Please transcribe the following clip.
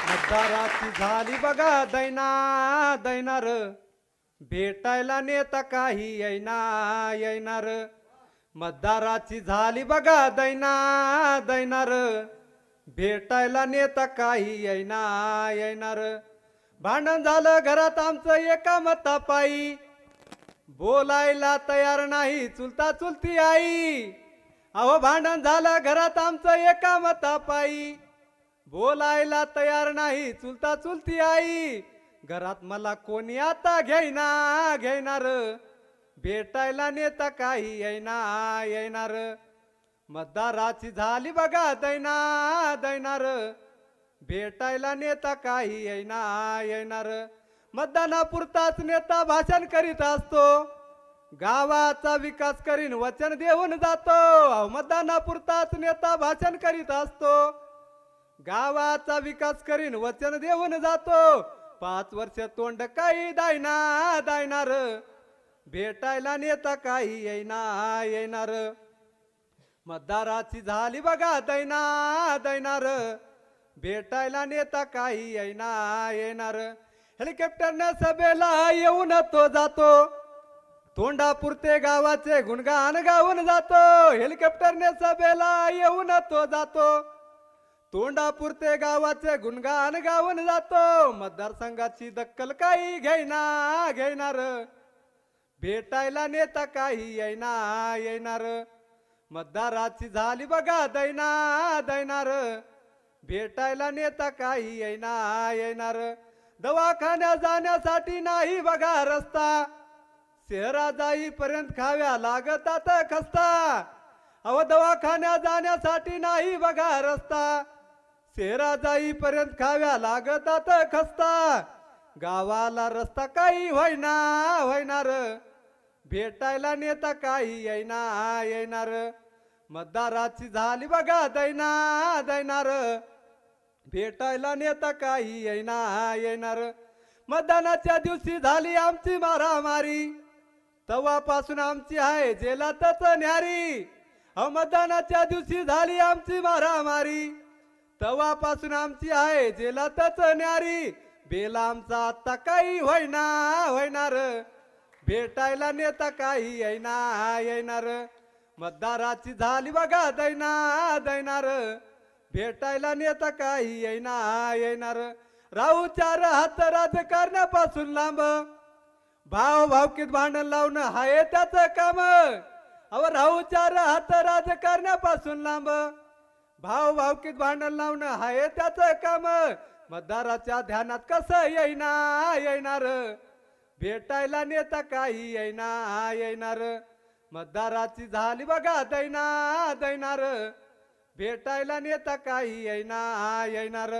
मतदाराची झाली बघा दैना दैनार भेटायला नेता काही येणार मतदाराची झाली बघा दैना दैनार भेटायला नेता काही येणार भांडण झालं घरात आमचं एका मतापायी बोलायला तयार नाही चुलता चुलती आई अहो भांडण झालं घरात आमचं एका मतापायी बोलायला तयार नाही चुलता चुलती आई घरात मला कोणी आता घेणार भेटायला नेता काही येणार मतदाराची झाली बघा दैनार भेटायला नेता काही येणार मतदानापुरताच नेता भाषण करीत असतो गावाचा विकास करीन वचन देऊन जातो मतदानापुरताच नेता भाषण करीत असतो गावाचा विकास करीन वचन देऊन जातो 5 वर्ष तोंड काही दायनार भेटायला नेता काही येणार मतदाराची झाली बघा दैनार भेटायला नेता काही येणार हेलिकॉप्टरने सभेला येऊन तो जातो तोंडापुरते गावाचे गुणगान गाऊन जातो हेलिकॉप्टरने सभेला येऊन तो जातो तोंडापुरते गावाचे गुणगान गाऊन जातो मतदारसंघाची दक्कल काही घेणार भेटायला नेता काही येणार मतदाराची झाली बघा दैनार भेटायला नेता काही येणार दवाखान्यात जाण्यासाठी नाही बघा रस्ता शहरात जाईपर्यंत खाव्या लागतात खस्ता अहो दवाखान्यात जाण्यासाठी नाही बघा रस्ता शहरात जाईपर्यंत खाव्या लागतात खस्ता गावाला रस्ता काही होईनार भेटायला नेता काही येणार मतदाराची झाली बघा दैनार भेटायला नेता काही येणार मतदानाच्या दिवशी झाली आमची मारामारी तेव्हापासून आमची आहे जेलातच न्यारी मतदानाच्या दिवशी झाली आमची मारामारी तेव्हापासून आमची आहे जेलातच न्यारी बेला आमचा आता काही होईनार भेटायला नेता काही येणार मतदाराची झाली बघा दैनार भेटायला नेता काही येणार राहू 4 हात राजकारणापासून लांब भावकीत भांडण लावणं हाय त्याचं काम अव राहू 4 हात राजकारणापासून लांब भावकीत भांडण लावणं हाय त्याचं काम मतदाराच्या ध्यानात कसं येणार भेटायला नेता काही येणार मतदाराची झाली बघा दैनार भेटायला नेता काही येणार